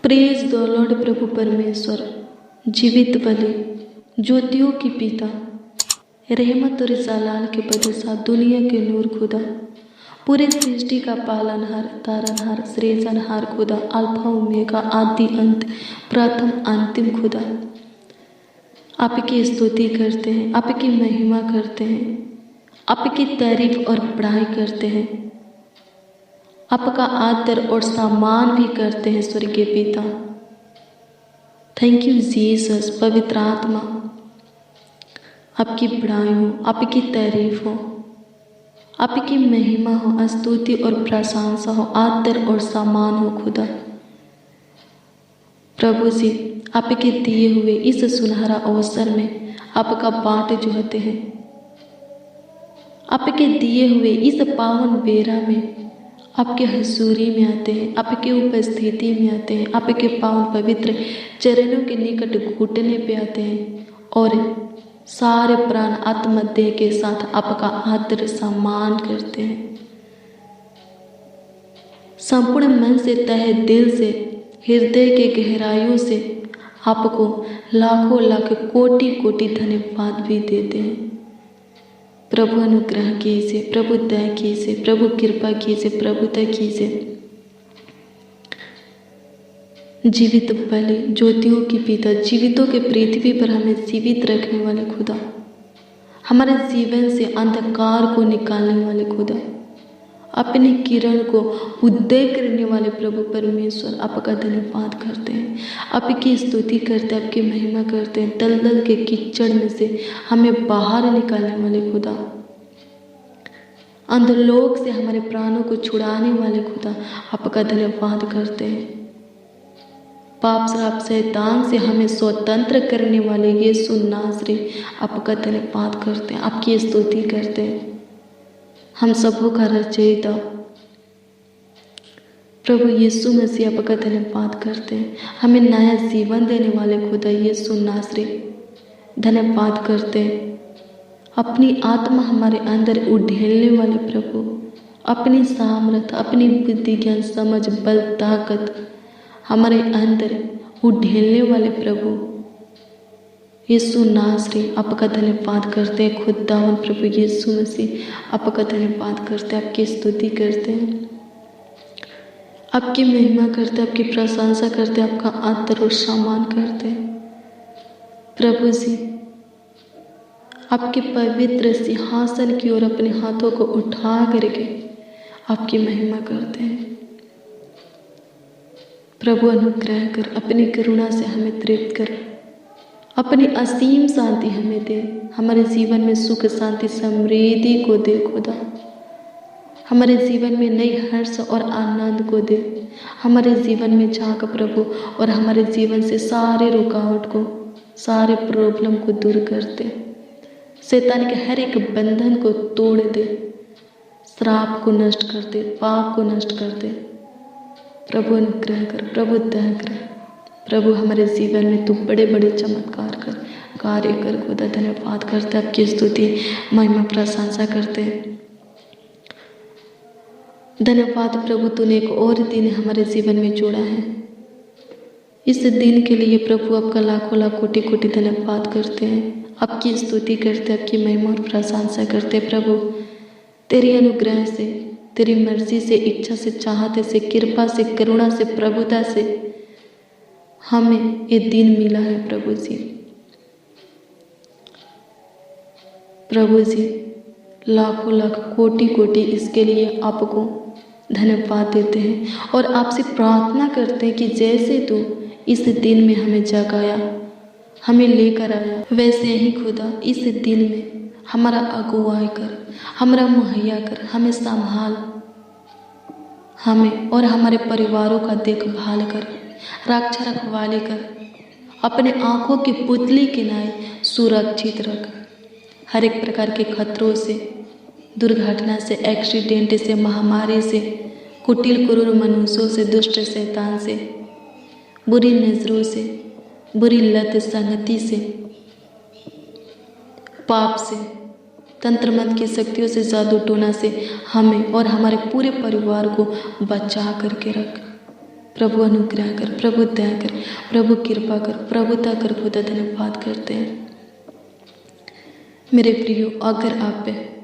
Praise the Lord प्रभु परमेश्वर, जीवित बलि, ज्योतियों की पिता, रहमत और जलाल के बदसा, दुनिया के नूर खुदा, पूरे सृष्टि का पालनहार, तारनहार, सृजनहार खुदा, अल्फा ओमेगा, आदि अंत, प्रथम अंतिम खुदा, आपकी स्तुति करते हैं, आपकी महिमा करते हैं, आपकी तारीफ और बड़ाई करते हैं, आपका आदर और सम्मान भी करते हैं स्वर्गीय पिता। Thank you Jesus. पवित्र आत्मा, आपकी बड़ाई हो, आपकी तारीफ हो, आपकी महिमा हो, स्तुति और प्रशंसा हो, आदर और सम्मान हो खुदा। प्रभु जी, आपके दिए हुए इस सुनहरा अवसर में आपका बाट जोहते हैं। आपके दिए हुए इस पावन बेरा में आपके हजूरी में आते हैं, आपके उपस्थिति में आते हैं, आपके पावन पवित्र चरणों के निकट घुटने पे आते हैं और सारे प्राण आत्मा देह के साथ आपका आदर सम्मान करते हैं। संपूर्ण मन से, तहे दिल से, हृदय के गहराइयों से आपको लाखों लाख कोटि कोटि धन्यवाद भी देते हैं। प्रभु अनुग्रह कीजिए, प्रभु दया कीजिए, प्रभु कृपा कीजिए, प्रभुता कीजिए। जीवित बलि, ज्योतियों की पिता, जीवितों के पृथ्वी पर हमें जीवित रखने वाले खुदा, हमारे जीवन से अंधकार को निकालने वाले खुदा, अपनी किरण को उदय करने वाले प्रभु परमेश्वर, आपका धन्यवाद करते हैं, आपकी स्तुति करते हैं, आपकी महिमा करते हैं। दलदल के कीचड़ में से हमें बाहर निकालने वाले खुदा, अंधलोक से हमारे प्राणों को छुड़ाने वाले खुदा, आपका धन्यवाद करते हैं। पाप श्राप शैतान से हमें स्वतंत्र करने वाले यीशु नासरी, आपका धन्यवाद करते हैं, आपकी स्तुति करते हैं। हम सबों का रचयिता प्रभु यीशु मसीह, आपका धन्यवाद करते हैं। हमें नया जीवन देने वाले खुदा यीशु नासरी, धन्यवाद करते हैं। अपनी आत्मा हमारे अंदर उड़ेलने वाले प्रभु, अपनी सामर्थ, अपनी बुद्धि, ज्ञान, समझ, बल, ताकत हमारे अंदर उड़ेलने वाले प्रभु यीशु नासरी, आपका धन्यवाद करते हैं। खुदावन प्रभु यीशु मसीह, आपका धन्यवाद करते हैं, आपकी स्तुति करते हैं, आपकी महिमा करते हैं, आपकी प्रशंसा करते हैं, आपका आदर और सम्मान करते हैं। प्रभु जी, आपके पवित्र सिंहासन की ओर अपने हाथों को उठा करके आपकी महिमा करते हैं। प्रभु अनुग्रह कर, अपनी करुणा से हमें तृप्त कर, अपनी असीम शांति हमें दे, हमारे जीवन में सुख शांति समृद्धि को दे खुदा, हमारे जीवन में नई हर्ष और आनंद को दे, हमारे जीवन में झांक प्रभु, और हमारे जीवन से सारे रुकावट को, सारे प्रॉब्लम को दूर कर दे, शैतान के हर एक बंधन को तोड़ दे, श्राप को नष्ट कर दे, पाप को नष्ट कर दे। प्रभु अनुग्रह कर, प्रभु दया कर, प्रभु हमारे जीवन में तू बड़े बड़े चमत्कार कर, कार्य कर खुदा। धन्यवाद करते, आपकी स्तुति महिमा प्रशंसा करते। धन्यवाद प्रभु, तूने एक और दिन हमारे जीवन में जोड़ा है। इस दिन के लिए प्रभु आपका लाखों लाख कोटि कोटि धन्यवाद करते हैं, आपकी स्तुति करते, आपकी महिमा और प्रशंसा करते। प्रभु तेरी अनुग्रह से, तेरी मर्जी से, इच्छा से, चाहते से, कृपा से, करुणा से, प्रभुता से हमें ये दिन मिला है प्रभु जी। प्रभु जी, लाखों लाख कोटि कोटि इसके लिए आपको धन्यवाद देते हैं और आपसे प्रार्थना करते हैं कि जैसे तू इस दिन में हमें जगाया, हमें लेकर आया, वैसे ही खुदा इस दिन में हमारा अगुवाई कर, हमारा मुहैया कर, हमें संभाल, हमें और हमारे परिवारों का देखभाल कर, रक्षा रखवाले कर, अपने आँखों की पुतली के नाए सुरक्षित रख। हर एक प्रकार के खतरों से, दुर्घटना से, एक्सीडेंट से, महामारी से, कुटिल क्रूर मनुष्यों से, दुष्ट शैतान से, बुरी नजरों से, बुरी लत संगति से, पाप से, तंत्र मंत्र की शक्तियों से, जादू टोना से हमें और हमारे पूरे परिवार को बचा करके रख। प्रभु अनुग्रह कर, प्रभु दया कर, प्रभु कृपा कर, प्रभुता कर। खुदा धन्यवाद करते हैं। मेरे प्रियो, अगर आप पे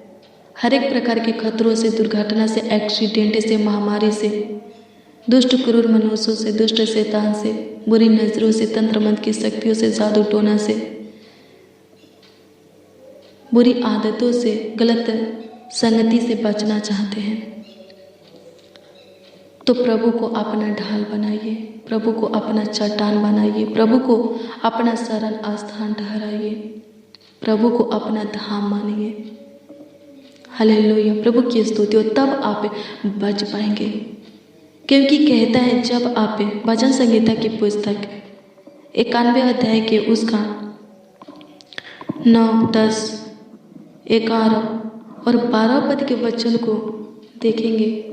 हर एक प्रकार के खतरों से, दुर्घटना से, एक्सीडेंट से, महामारी से, दुष्ट क्रूर मनुष्यों से, दुष्ट शैतान से, बुरी नजरों से, तंत्र मंत्र की शक्तियों से, जादू टोना से, बुरी आदतों से, गलत संगति से बचना चाहते हैं तो प्रभु को अपना ढाल बनाइए, प्रभु को अपना चट्टान बनाइए, प्रभु को अपना शरण स्थान ठहराइए, प्रभु को अपना धाम मानिए। हालेलुया, प्रभु की स्तुति हो, तब आप बच पाएंगे। क्योंकि कहता है, जब आप वचन संहिता की पुस्तक 91 अध्याय के उसका 9, 10, 11 और 12 पद के वचन को देखेंगे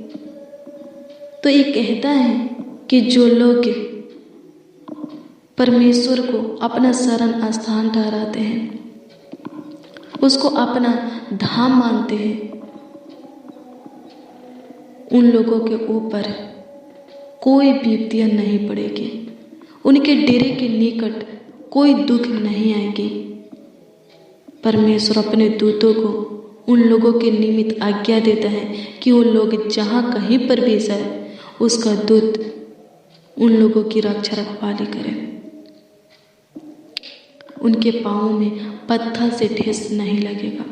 तो ये कहता है कि जो लोग परमेश्वर को अपना शरण स्थान ठहराते हैं, उसको अपना धाम मानते हैं, उन लोगों के ऊपर कोई विपत्तियां नहीं पड़ेगी, उनके डेरे के निकट कोई दुख नहीं आएगी। परमेश्वर अपने दूतों को उन लोगों के निमित्त आज्ञा देता है कि वो लोग जहाँ कहीं पर भी जाए, उसका दूत उन लोगों की रक्षा रखवाली करे। उनके पाँव में पत्थर से ठेस नहीं लगेगा,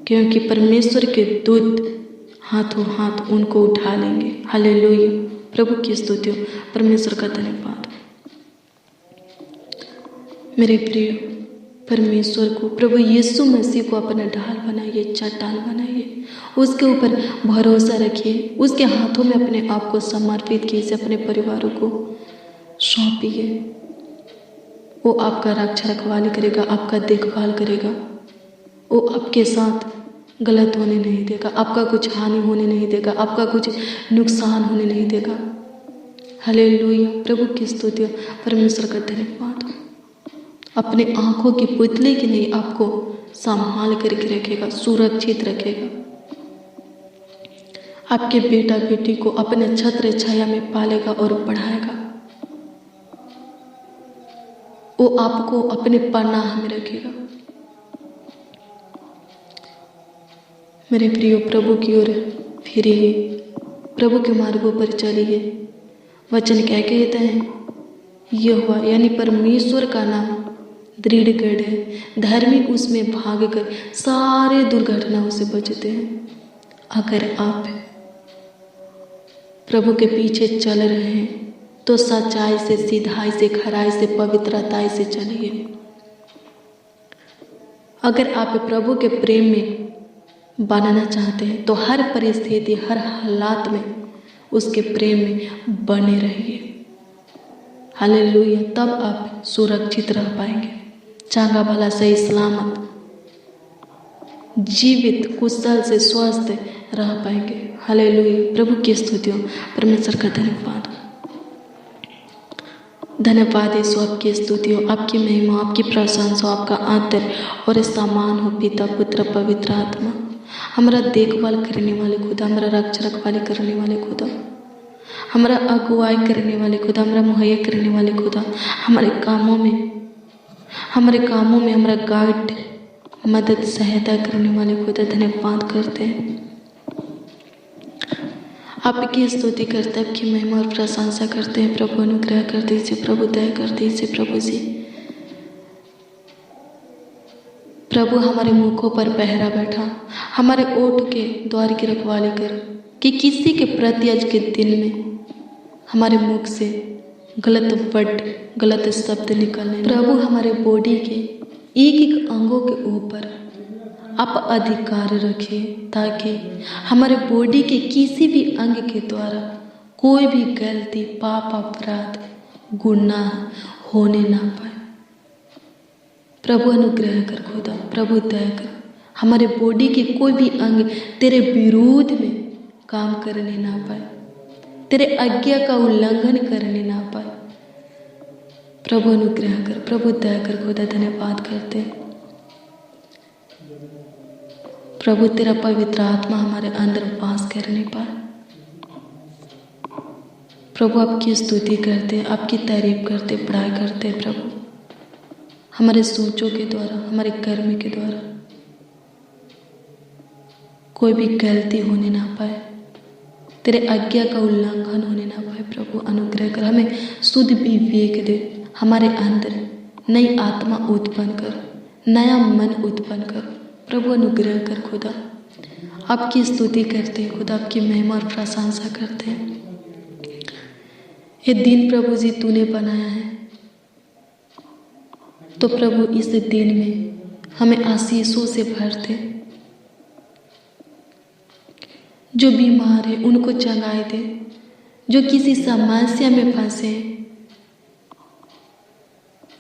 क्योंकि परमेश्वर के दूत हाथों हाथ उनको उठा लेंगे। हालेलुया, प्रभु की स्तुति हो, परमेश्वर का धन्यवाद। मेरे प्रिय, परमेश्वर को, प्रभु यीशु मसीह को अपना ढाल बनाइए, चट्टान बनाइए, उसके ऊपर भरोसा रखिए, उसके हाथों में अपने आप को समर्पित कीजिए, अपने परिवारों को सौंपिए। वो आपका रक्षा रखवाली करेगा, आपका देखभाल करेगा, वो आपके साथ गलत होने नहीं देगा, आपका कुछ हानि होने नहीं देगा, आपका कुछ नुकसान होने नहीं देगा। हालेलुया, प्रभु की स्तुति, परमेश्वर का धन्यवाद। अपने आंखों की पुतली की नहीं, आपको संभाल करके रखेगा, सुरक्षित रखेगा। आपके बेटा बेटी को अपने छत्र छाया में पालेगा और बढ़ाएगा। वो आपको अपने पनाह में रखेगा। मेरे प्रियो, प्रभु की ओर फिरिए, प्रभु के मार्गों पर चलिए। वचन क्या कहता है? यहोवा यानी परमेश्वर का नाम दृढ़ गढ़ है, धर्मी उसमें भागकर सारे दुर्घटनाओं से बचते हैं। अगर आप प्रभु के पीछे चल रहे हैं तो सच्चाई से, सीधाई से, खराई से, पवित्रताई से चलिए। अगर आप प्रभु के प्रेम में बनना चाहते हैं तो हर परिस्थिति, हर हालात में उसके प्रेम में बने रहिए। हालेलुया, तब आप सुरक्षित रह पाएंगे, चांगा भला, सही सलामत, जीवित, कुशल से स्वस्थ रह पाएंगे। हालेलुया, प्रभु की स्तुति हो, परमेश्वर का धन्यवाद। धन्यवाद यीशु, आपकी स्तुति हो, आपकी महिमा, आपकी प्रशंसा, आपका आदर और सम्मान हो पिता, पुत्र, पवित्र आत्मा। हमारा देखभाल करने वाले खुदा, हमारा रक्षा रखवाली करने वाले खुदा, हमारा अगुवाई करने वाले खुदा, हमारा मुहैया करने वाले खुदा, हमारे कामों में हमारा गाइड, मदद, सहायता करने वाले खुदा, धन्यवाद करते हैं। आपकी स्तुति करते, आपकी महिमा और प्रशंसा करते हैं। प्रभु अनुग्रह कर दीजिए, प्रभु दया कर दीजिए, प्रभु जी। प्रभु हमारे मुखों पर पहरा बैठा, हमारे ओठ के द्वार की रखवाली कर, कि किसी के प्रति आज के दिन में हमारे मुख से गलत वर्ड, गलत शब्द निकलने। प्रभु हमारे बॉडी के एक एक अंगों के ऊपर आप अधिकार रखिए, ताकि हमारे बॉडी के किसी भी अंग के द्वारा कोई भी गलती, पाप, अपराध, गुनाह होने ना पाए। प्रभु अनुग्रह कर खुदा, प्रभु दया कर, हमारे बॉडी के कोई भी अंग तेरे विरोध में काम करने ना पाए, तेरे आज्ञा का उल्लंघन करने ना पाए। प्रभु अनुग्रह कर, प्रभु दया कर खुदा, धन्यवाद करते। प्रभु तेरा पवित्र आत्मा हमारे अंदर वास करने पाए। प्रभु आपकी स्तुति करते, आपकी तारीफ करते, बड़ाई करते प्रभु, हमारे सोचों के द्वारा, हमारे कर्म के द्वारा कोई भी गलती होने ना पाए, तेरे आज्ञा का उल्लंघन होने ना पाए। प्रभु अनुग्रह कर, हमें शुद्ध विवेक दे, हमारे अंदर नई आत्मा उत्पन्न कर, नया मन उत्पन्न कर। प्रभु अनुग्रह कर खुदा, आपकी स्तुति करते हैं खुदा, आपकी महिमा और प्रशंसा करते हैं। ये दिन प्रभु जी तूने बनाया है, तो प्रभु इस दिन में हमें आशीषों से भर दे। जो बीमार है उनको चंगाई दे, जो किसी समस्या में फंसे हैं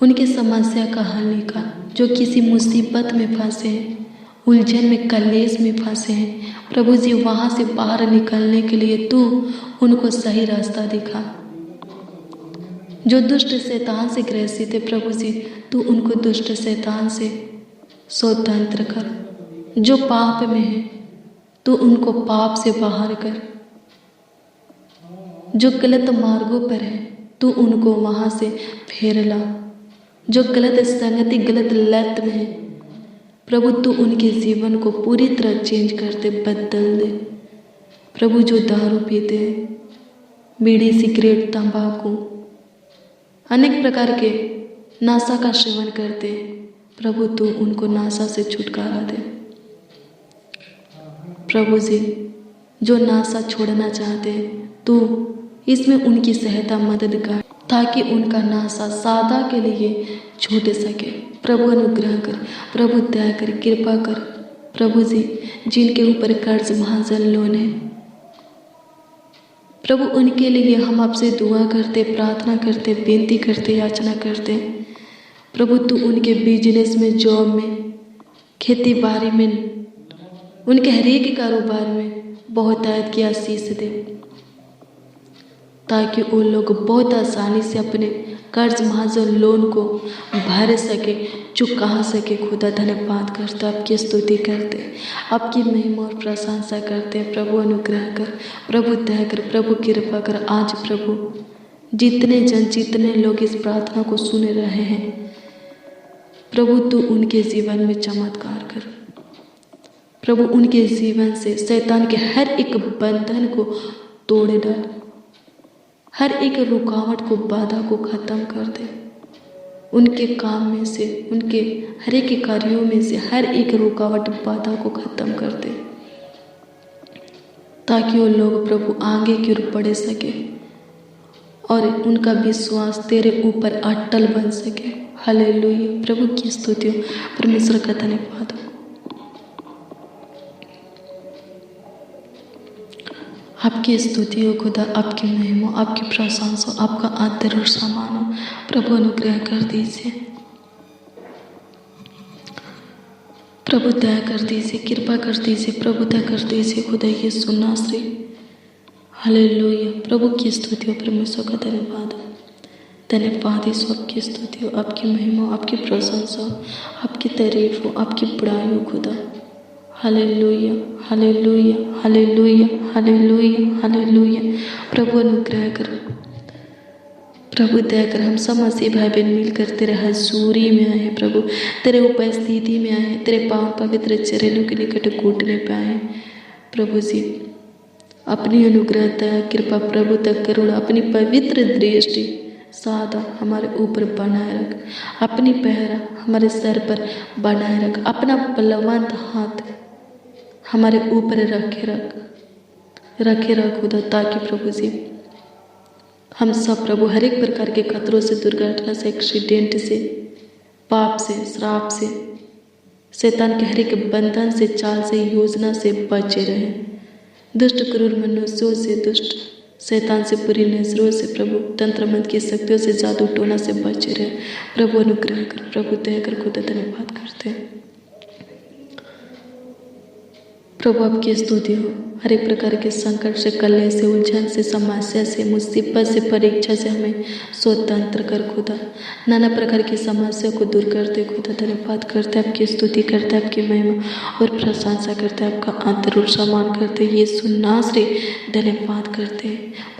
उनके समस्या का हल निकाल, जो किसी मुसीबत में फंसे हैं, उलझन में, कलेश में फंसे हैं, प्रभु जी वहाँ से बाहर निकलने के लिए तू उनको सही रास्ता दिखा। जो दुष्ट शैतान से ग्रसित है प्रभु जी, तू उनको दुष्ट शैतान से स्वतंत्र कर। जो पाप में है तू उनको पाप से बाहर कर। जो गलत मार्गों पर है तू उनको वहाँ से फेर ला। जो गलत संगति, गलत लत में है प्रभु, तू उनके जीवन को पूरी तरह चेंज कर दे, बदल दे। प्रभु जो दारू पीते हैं, बीड़ी, सिगरेट, तंबाकू, अनेक प्रकार के नशा का सेवन करते हैं, प्रभु तू उनको नशा से छुटकारा दे। प्रभु जी जो नशा छोड़ना चाहते हैं, तू इसमें उनकी सहायता, मदद कर, ताकि उनका नशा सादा के लिए छूट सके। प्रभु अनुग्रह कर, प्रभु दया कर, कृपा कर। प्रभु जी जिनके ऊपर कर्ज, महाजन, लोन है प्रभु, उनके लिए हम आपसे दुआ करते, प्रार्थना करते, विनती करते, याचना करते। प्रभु तू उनके बिजनेस में, जॉब में, खेती बाड़ी में, उनके हर एक कारोबार में बहुतायत की आशीष दे, ताकि वो लोग बहुत आसानी से अपने कर्ज, महाजन, लोन को भर सके, चुका सके। खुदा धन्यवाद करते, आपकी स्तुति करते, आपकी महिमा और प्रशंसा करते। प्रभु अनुग्रह कर, प्रभु दया कर, प्रभु कृपा कर। आज प्रभु जितने जन, जितने लोग इस प्रार्थना को सुन रहे हैं प्रभु, तू उनके जीवन में चमत्कार कर। प्रभु उनके जीवन से शैतान के हर एक बंधन को तोड़ डाल, हर एक रुकावट को, बाधा को खत्म कर दे। उनके काम में से, उनके हर एक कार्यों में से हर एक रुकावट, बाधा को खत्म कर दे, ताकि वो लोग प्रभु आगे की ओर बढ़ सके और उनका विश्वास तेरे ऊपर अटल बन सके। हालेलुया। प्रभु की स्तुति हो, परमेश्वर का धन्यवाद हो। आपकी स्तुति हो खुदा, आपकी महिमा, आपकी प्रशंसा, आपका आदर और सम्मान हो। प्रभु अनुग्रह कर दीजिए, प्रभु दया कर दीजिए, कृपा कर दीजिए, प्रभु दया कर दीजिए खुदा, ये सुनना श्री। हालेलुया। प्रभु की स्तुति हो, परमेश्वर का धन्यवाद हो। धन्यवाद ईश्वर की स्तुति हो, आपकी महिमा, आपकी प्रशंसा हो, आपकी तारीफ हो, आपकी बड़ाई हो खुदा। Hallelujah, hallelujah, hallelujah, hallelujah, hallelujah. प्रभु अनुग्रह कर, प्रभु दया कर। हम सब मसीह भाई बहन मिलकर तेरे हजूरी में आए हैं प्रभु, तेरे उपस्थिति में आए हैं, तेरे पावन पवित्र चरणों के निकट घुटने पे आए हैं प्रभु जी। अपनी अनुग्रह, दया, कृपा, प्रभु तक करुणा, अपनी पवित्र दृष्टि सादा हमारे ऊपर बनाए रख, अपनी पहरा हमारे सर पर बनाए रख, अपना बलवंत हाथ हमारे ऊपर रखे रख खुदा, ताकि प्रभु जी हम सब प्रभु हर एक प्रकार के खतरों से, दुर्घटना से, एक्सीडेंट से, पाप से, श्राप से, शैतान के हर एक बंधन से, चाल से, योजना से बचे रहे। दुष्ट क्रूर मनुष्यों से, दुष्ट शैतान से, बुरी नजरों से, प्रभु तंत्र मंत्र की शक्तियों से, जादू टोना से बचे रहे। प्रभु अनुग्रह कर, प्रभु दया कर खुदा, धन्यवाद करते हैं। प्रभु आपकी स्तुति हो। हर एक प्रकार के संकट से, कलह से, उलझन से, समस्या से, मुसीबत से, परीक्षा से हमें स्वतंत्र कर खुदा। नाना प्रकार की समस्या को दूर करते खुदा धन्यवाद करते, आपकी स्तुति करते, आपकी महिमा और प्रशंसा करते, आपका आदर और सम्मान करते, यीशु नासरी धन्यवाद करते।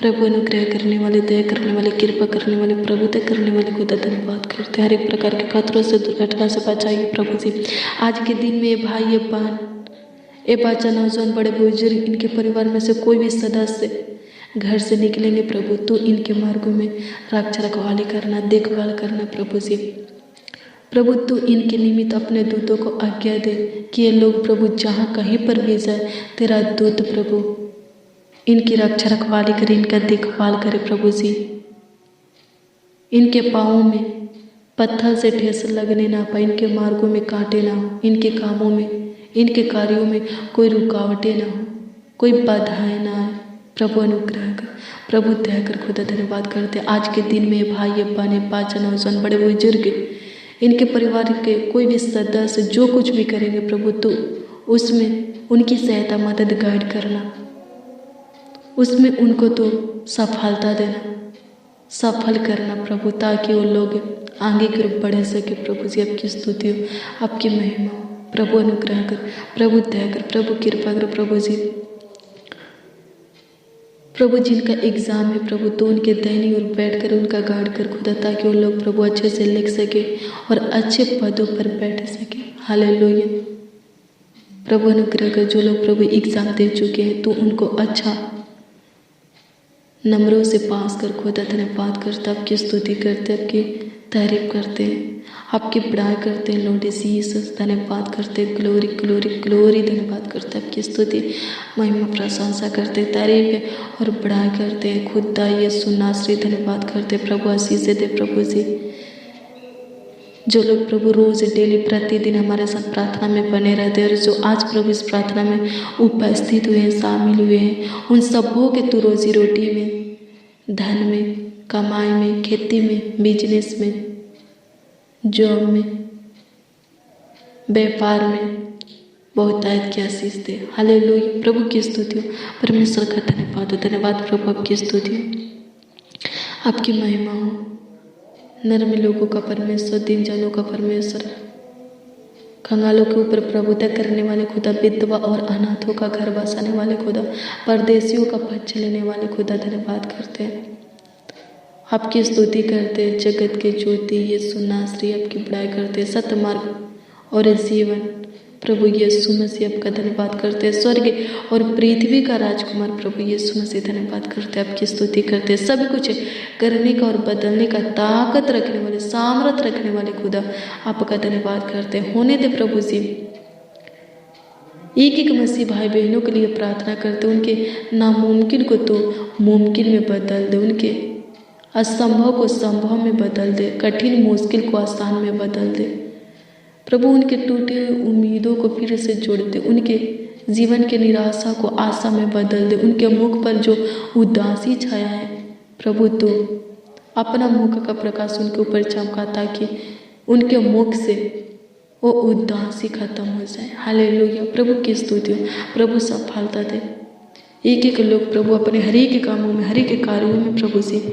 प्रभु अनुग्रह करने वाले, दया करने वाले, कृपा करने वाले, प्रभुता करने वाले खुदा धन्यवाद करते। हर एक प्रकार के खतरों से, दुर्घटना से बचाइए प्रभु जी। आज के दिन में ये भाई, ये बहन, ये बच्चा, नौजवान, बड़े बुजुर्ग, इनके परिवार में से कोई भी सदस्य घर से निकलेंगे प्रभु, तो इनके मार्गों में रक्षा रखवाली करना, देखभाल करना प्रभु जी। प्रभु तू इनके निमित्त अपने दूतों को आज्ञा दे कि ये लोग प्रभु जहाँ कहीं पर भी जाए, तेरा दूत प्रभु इनकी रक्षा रखवाली करे, इनका देखभाल करे प्रभु जी। इनके पाँवों में पत्थर से ठेस लगने ना पाए, इनके मार्गों में कांटे ना हो, इनके कामों में, इनके कार्यों में कोई रुकावटें ना हो, कोई बाधाएं ना आए। प्रभु अनुग्रह कर, प्रभु दया कर खुदा धन्यवाद करते। आज के दिन में भाई, बहने, बच्चा, नौजवान, बड़े बुजुर्ग, इनके परिवार के कोई भी सदस्य जो कुछ भी करेंगे प्रभु, तो उसमें उनकी सहायता, मदद, गाइड करना, उसमें उनको तो सफलता देना, सफल करना प्रभु, ताकि वो लोग आगे की ओर बढ़ सके प्रभु जी। आपकी स्तुति हो, आपकी महिमा हो। प्रभु अनुग्रह कर, प्रभु दया कर, प्रभु कृपा कर प्रभु जी। प्रभु जिनका एग्ज़ाम है प्रभु, तो उनके दाहिनी ओर बैठ कर उनका गाइड कर खुदा, ताकि वो लोग प्रभु अच्छे से लिख सके और अच्छे पदों पर बैठ सके। हालेलुया। प्रभु अनुग्रह कर, जो लोग प्रभु एग्ज़ाम दे चुके हैं तो उनको अच्छा नंबरों से पास कर खुदा धन्यवाद करते, आपकी स्तुति करते, आपकी तारीफ करते हैं, आपकी बड़ाई करते हैं लॉर्ड जीसस, धन्यवाद करते, ग्लोरी ग्लोरी ग्लोरी धन्यवाद करते, आपकी स्तुति महिमा प्रशंसा करते, तारीफ और बड़ाई करते हैं खुदा यीशु नासरी धन्यवाद करते। प्रभु आशीष दे प्रभु जी। जो लोग प्रभु रोज़ डेली प्रतिदिन हमारे साथ प्रार्थना में बने रहते हैं और जो आज प्रभु इस प्रार्थना में उपस्थित हुए हैं, शामिल हुए हैं, उन सबों के तू रोजी रोटी में, धन में, कमाई में, खेती में, बिजनेस में, जॉब में, व्यापार में बहुतायत की आशीष दे। हालेलुया। प्रभु की स्तुति हो, परमेश्वर का धन्यवाद हो, धन्यवाद प्रभु, आपकी स्तुति हो, आपकी महिमा हो। नरम लोगों का परमेश्वर, दीनजनों का परमेश्वर, कंगालों के ऊपर प्रभुता करने वाले खुदा, विधवा और अनाथों का घर बसाने वाले खुदा, परदेशियों का पक्ष लेने वाले खुदा धन्यवाद करते हैं, आपकी स्तुति करते हैं। जगत के ज्योति यीशु नासरी आपकी बड़ाई करते, सत्य मार्ग और जीवन प्रभु यीशु मसीह आपका धन्यवाद करते हैं। स्वर्ग और पृथ्वी का राजकुमार प्रभु यीशु मसीह धन्यवाद करते, आपकी स्तुति करते। सब कुछ करने का और बदलने का ताकत रखने वाले, सामर्थ रखने वाले खुदा आपका धन्यवाद करते हैं। होने दे प्रभु जी। एक एक मसीह भाई बहनों के लिए प्रार्थना करते, उनके नामुमकिन को तो मुमकिन में बदल दे, उनके असंभव को संभव में बदल दे, कठिन मुश्किल को आसान में बदल दे प्रभु। उनके टूटे हुए उम्मीदों को फिर से जोड़ दे, उनके जीवन के निराशा को आशा में बदल दे। उनके मुख पर जो उदासी छाया है प्रभु, तो अपना मुख का प्रकाश उनके ऊपर चमका, ताकि उनके मुख से वो उदासी खत्म हो जाए। हालेलुया। प्रभु की स्तुति हो, प्रभु सफलता दे। एक एक लोग प्रभु अपने हर एक कामों में, हर एक कार्यों में प्रभु से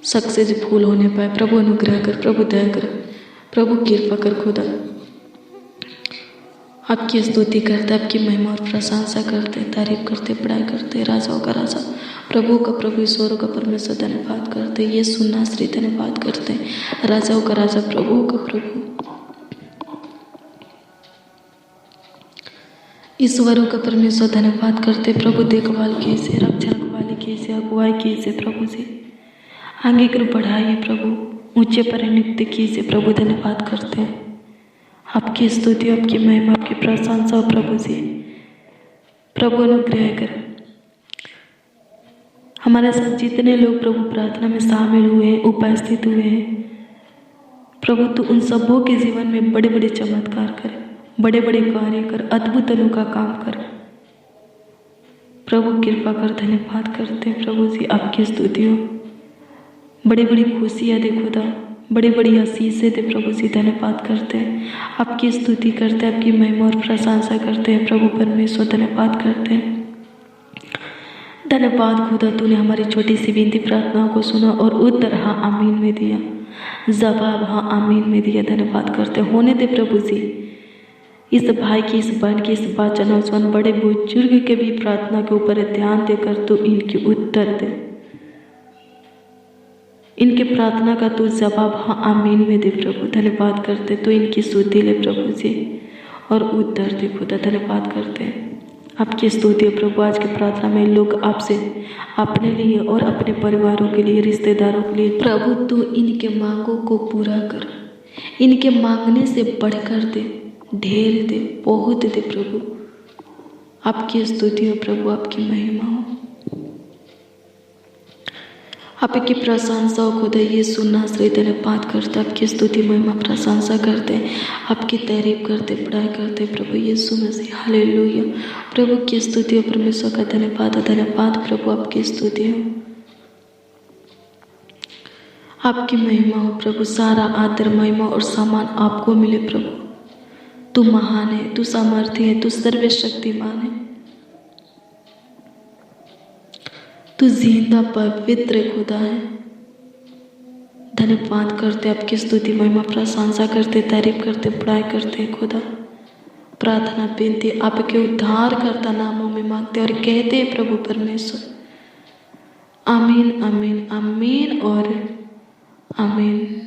सक्सेसफुल होने पाए। प्रभु अनुग्रह कर, प्रभु दया कर, प्रभु कृपा कर खुदा। आपकी स्तुति करते, आपकी महिमा और प्रशंसा करते, तारीफ करते, बड़ाई करते। राजाओं का राजा, प्रभु का प्रभु, ईश्वरों का परमेश्वर धन्यवाद करते, यीशु नासरी धन्यवाद करते। राजाओं का राजा, प्रभु का प्रभु, ईश्वरों का परमेश्वर धन्यवाद करते। प्रभु देखभाल कीजिए, रक्षा रखवाली कीजिए, अगुवाई कीजिए प्रभु जी। आगे की बढ़ाइए प्रभु, ऊंचे पर नियुक्त कीजिए प्रभु, धन्यवाद करते हैं। आपकी स्तुति, आपकी महिमा, आपकी प्रशंसा प्रभु जी। प्रभु अनुग्रह कर, हमारे साथ जितने लोग प्रभु प्रार्थना में शामिल हुए हैं, उपस्थित हुए हैं प्रभु, तो उन सबों के जीवन में बड़े बड़े चमत्कार कर, बड़े बड़े कार्य कर, अद्भुत अनोखा काम कर प्रभु, कृपा कर। धन्यवाद करते हैं प्रभु जी, आपकी स्तुति हो। बड़ी बड़ी खुशियाँ दे खुदा, बड़ी बड़ी आशीषें दे प्रभु जी। धन्यवाद करते हैं, आपकी स्तुति करते हैं, आपकी महिमा और प्रशंसा करते हैं प्रभु परमेश्वर। धन्यवाद करते हैं, धन्यवाद खुदा, तूने हमारी छोटी सी विनती प्रार्थनाओं को सुना और उत्तर हाँ आमीन में दिया, जवाब हाँ आमीन में दिया। धन्यवाद करते होने दे प्रभु जी इस भाई की, इस बहन की, इस बच्चा नौजवान बड़े बुजुर्ग के भी प्रार्थना के ऊपर ध्यान देकर तू इनकी उत्तर दे, इनके प्रार्थना का तू जवाब हाँ आमीन में दे प्रभु। धन्यवाद करते तो इनकी स्तुति ले प्रभु जी और उत्तर दे खुदा। धन्यवाद करते हैं, आपकी स्तुति प्रभु। आज की प्रार्थना में लोग आपसे अपने लिए और अपने परिवारों के लिए, रिश्तेदारों के लिए प्रभु तू इनके मांगों को पूरा कर, इनके मांगने से बढ़कर दे, ढेर दे, बहुत दे प्रभु। आपकी स्तुति हो प्रभु, आपकी महिमा हो, आपकी प्रशंसा हो खुदा। ये सुनना श्री धन्यवाद करते, आपकी स्तुति महिमा प्रशंसा करते, आपकी तारीफ करते, पढ़ाई करते प्रभु यीशु मसीह। हालेलुया प्रभु की स्तुति हो, परमेश्वर का धन्यवाद, धन्यवाद प्रभु, आपकी स्तुति हो, आपकी महिमा हो प्रभु। सारा आदर महिमा और सम्मान आपको मिले प्रभु। तू महान है, तू सामर्थ्य है, तू सर्वशक्तिमान है, तू जिंदा पवित्र खुदा है। धन्यवाद करते, आपकी स्तुति महिमा प्रशंसा करते, तारीफ करते, पढ़ाई करते खुदा। प्रार्थना विनती आपके उद्धार करता नामों में मांगते और कहते हैं प्रभु परमेश्वर, आमीन आमीन आमीन और आमीन।